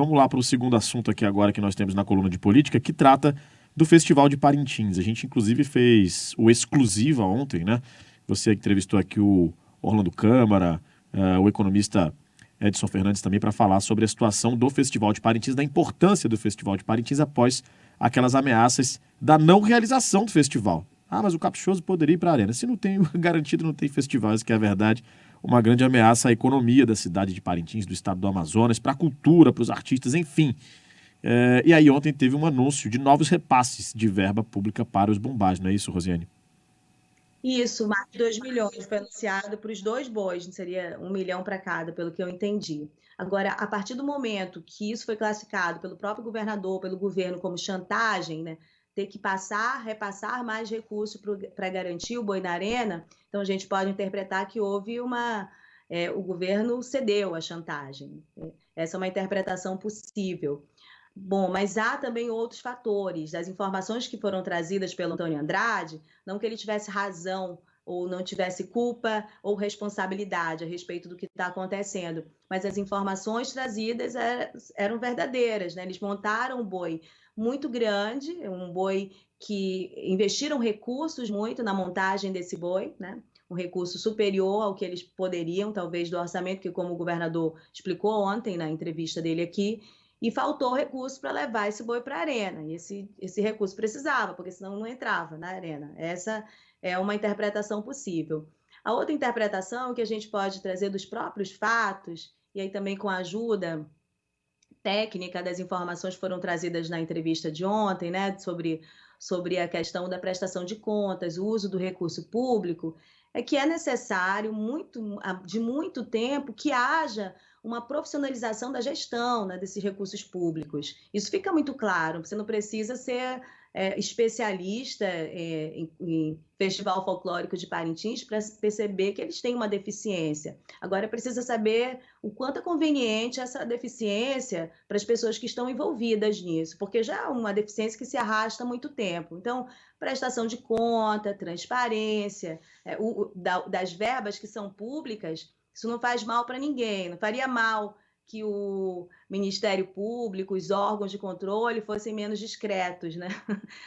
vamos lá para o segundo assunto aqui agora que nós temos na coluna de política, que trata do Festival de Parintins. A gente, inclusive, fez o Exclusiva ontem, né? Você entrevistou aqui o Orlando Câmara, o economista Edson Fernandes também, para falar sobre a situação do Festival de Parintins, da importância do Festival de Parintins após aquelas ameaças da não realização do festival. Ah, mas o Caprichoso poderia ir para a Arena. Se não tem garantido, não tem festival, isso que é a verdade. Uma grande ameaça à economia da cidade de Parintins, do estado do Amazonas, para a cultura, para os artistas, enfim. E aí ontem teve um anúncio de novos repasses de verba pública para os bombás, não é isso, Rosiane? Isso, mais de 2 milhões foi anunciado para os dois bois, seria 1 milhão para cada, pelo que eu entendi. Agora, a partir do momento que isso foi classificado pelo próprio governador, pelo governo como chantagem, né, ter que repassar mais recursos para garantir o boi na arena, então a gente pode interpretar que houve o governo cedeu à chantagem. Essa é uma interpretação possível. Bom, mas há também outros fatores. As informações que foram trazidas pelo Antônio Andrade, não que ele tivesse razão ou não tivesse culpa ou responsabilidade a respeito do que está acontecendo, mas as informações trazidas eram verdadeiras, né? Eles montaram um boi muito grande, um boi que investiram recursos muito na montagem desse boi, né? Um recurso superior ao que eles poderiam, talvez, do orçamento, que como o governador explicou ontem na entrevista dele aqui, e faltou recurso para levar esse boi para a arena. E esse recurso precisava, porque senão não entrava na arena. Essa é uma interpretação possível. A outra interpretação que a gente pode trazer dos próprios fatos, e aí também com a ajuda técnica das informações que foram trazidas na entrevista de ontem, né, sobre a questão da prestação de contas, o uso do recurso público, é que é necessário de muito tempo que haja uma profissionalização da gestão, né, desses recursos públicos. Isso fica muito claro, você não precisa ser especialista em Festival Folclórico de Parintins para perceber que eles têm uma deficiência. Agora, precisa saber o quanto é conveniente essa deficiência para as pessoas que estão envolvidas nisso, porque já é uma deficiência que se arrasta há muito tempo. Então, prestação de conta, transparência, das verbas que são públicas, isso não faz mal para ninguém, não faria mal que o Ministério Público, os órgãos de controle fossem menos discretos, né,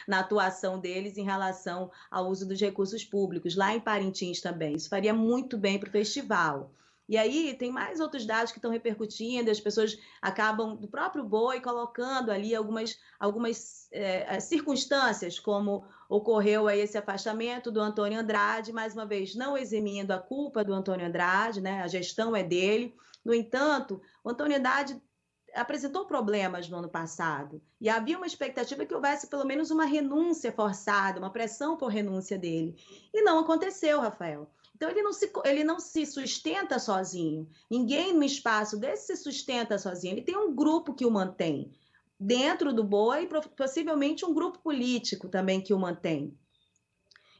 na atuação deles em relação ao uso dos recursos públicos, lá em Parintins também. Isso faria muito bem para o festival. E aí tem mais outros dados que estão repercutindo, as pessoas acabam, do próprio boi, colocando ali algumas circunstâncias, como ocorreu aí esse afastamento do Antônio Andrade, mais uma vez, não eximindo a culpa do Antônio Andrade, né? A gestão é dele. No entanto, o Antônio Andrade apresentou problemas no ano passado e havia uma expectativa que houvesse pelo menos uma renúncia forçada, uma pressão por renúncia dele. E não aconteceu, Rafael. Então, ele não se sustenta sozinho. Ninguém no espaço desse se sustenta sozinho. Ele tem um grupo que o mantém. Dentro do boi, possivelmente um grupo político também que o mantém.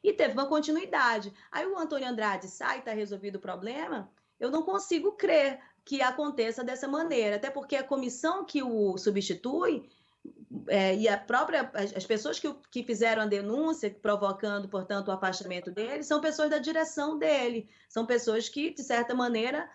E teve uma continuidade. Aí o Antônio Andrade sai e está resolvido o problema. Eu não consigo crer que aconteça dessa maneira, até porque a comissão que o substitui e as pessoas que fizeram a denúncia, provocando, portanto, o afastamento dele, são pessoas da direção dele, são pessoas que, de certa maneira,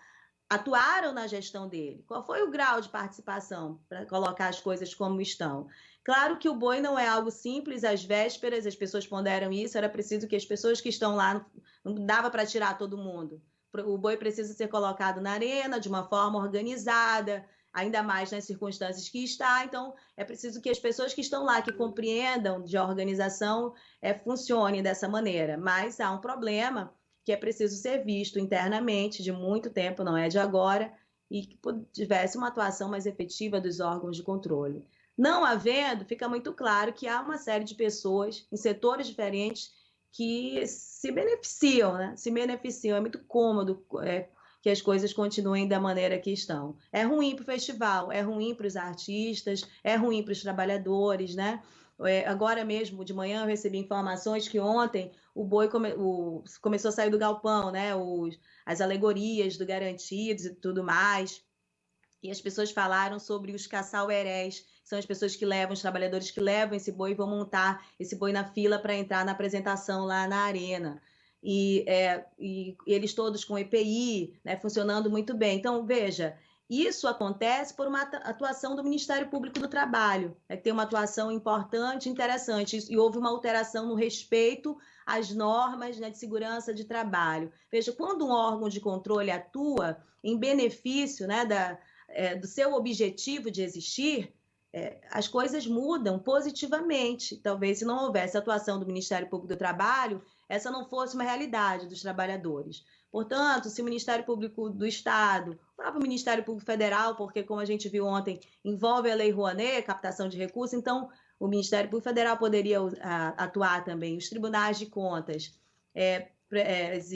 atuaram na gestão dele. Qual foi o grau de participação para colocar as coisas como estão? Claro que o boi não é algo simples, às vésperas, as pessoas ponderam isso, era preciso que as pessoas que estão lá, não dava para tirar todo mundo. O boi precisa ser colocado na arena de uma forma organizada, ainda mais nas circunstâncias que está, então é preciso que as pessoas que estão lá, que compreendam de organização, funcionem dessa maneira. Mas há um problema que é preciso ser visto internamente, de muito tempo, não é de agora, e que tivesse uma atuação mais efetiva dos órgãos de controle. Não havendo, fica muito claro que há uma série de pessoas em setores diferentes que se beneficiam, né? Se beneficiam. É muito cômodo que as coisas continuem da maneira que estão. É ruim para o festival, é ruim para os artistas, é ruim para os trabalhadores, né? Agora mesmo, de manhã, eu recebi informações que ontem o boi começou a sair do galpão, né? As alegorias do Garantidos e tudo mais. E as pessoas falaram sobre os caçauerés, são as pessoas que levam, os trabalhadores que levam esse boi e vão montar esse boi na fila para entrar na apresentação lá na arena. E eles todos com EPI, né, funcionando muito bem. Então, veja, Isso acontece por uma atuação do Ministério Público do Trabalho, que tem uma atuação importante, interessante, e houve uma alteração no respeito às normas, né, de segurança de trabalho. Veja, quando um órgão de controle atua em benefício, né, do seu objetivo de existir, as coisas mudam positivamente. Talvez, se não houvesse a atuação do Ministério Público do Trabalho, essa não fosse uma realidade dos trabalhadores. Portanto, se o Ministério Público do Estado, o próprio Ministério Público Federal, porque, como a gente viu ontem, envolve a Lei Rouanet, captação de recursos, então o Ministério Público Federal poderia atuar também, os tribunais de contas,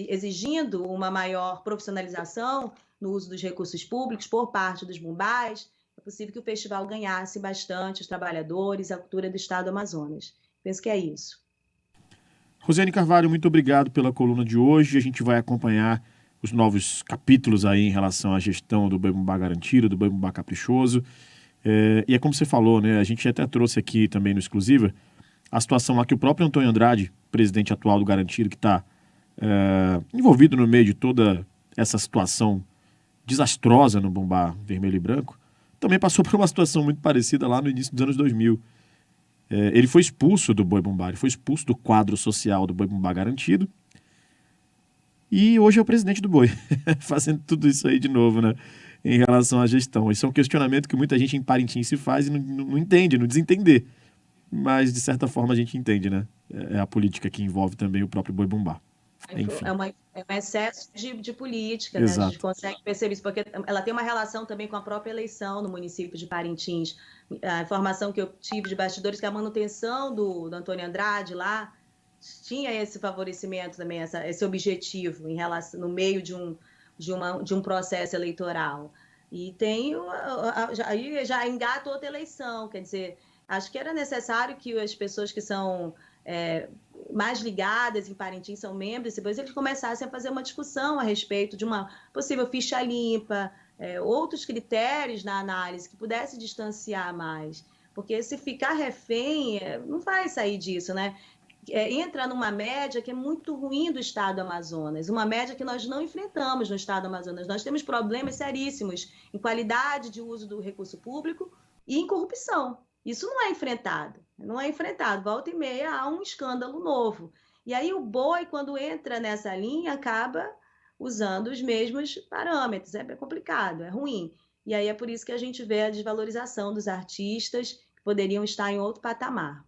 exigindo uma maior profissionalização no uso dos recursos públicos por parte dos bombais, é possível que o festival ganhasse bastante os trabalhadores, a cultura do Estado do Amazonas. Penso que é isso. Rosiane Carvalho, muito obrigado pela coluna de hoje. A gente vai acompanhar os novos capítulos aí em relação à gestão do Boi-Bumbá Garantido, do Boi-Bumbá Caprichoso. E é como você falou, né? A gente até trouxe aqui também no Exclusiva a situação lá que o próprio Antônio Andrade, presidente atual do Garantido, que está envolvido no meio de toda essa situação desastrosa no Bumbá Vermelho e Branco, também passou por uma situação muito parecida lá no início dos anos 2000. Ele foi expulso do Boi-Bumbá, ele foi expulso do quadro social do Boi-Bumbá Garantido e hoje é o presidente do Boi, fazendo tudo isso aí de novo, né, em relação à gestão. Esse é um questionamento que muita gente em Parintins se faz e não entende, não desentender, mas de certa forma a gente entende, né, é a política que envolve também o próprio Boi-Bumbá. Enfim. É um excesso de política, né? A gente Exato. consegue perceber isso, porque ela tem uma relação também com a própria eleição no município de Parintins. A informação que eu tive de bastidores que a manutenção do Antônio Andrade lá tinha esse favorecimento também, esse objetivo em relação, no meio de um processo eleitoral. E tem aí já engata outra eleição, quer dizer, acho que era necessário que as pessoas que são mais ligadas em Parintins, são membros, depois eles começassem a fazer uma discussão a respeito de uma possível ficha limpa, outros critérios na análise que pudesse distanciar mais, porque se ficar refém, não vai sair disso, né? Entra numa média que é muito ruim do Estado do Amazonas, uma média que nós não enfrentamos no Estado do Amazonas. Nós temos problemas seríssimos em qualidade de uso do recurso público e em corrupção. Isso não é enfrentado, volta e meia há um escândalo novo. E aí o Boi, quando entra nessa linha, acaba usando os mesmos parâmetros, é complicado, é ruim. E aí é por isso que a gente vê a desvalorização dos artistas que poderiam estar em outro patamar.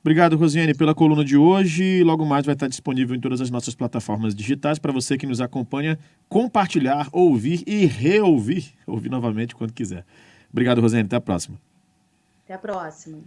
Obrigado, Rosiane, pela coluna de hoje. Logo mais vai estar disponível em todas as nossas plataformas digitais para você que nos acompanha compartilhar, ouvir e reouvir, ouvir novamente quando quiser. Obrigado, Rosiane. Até a próxima. Até a próxima.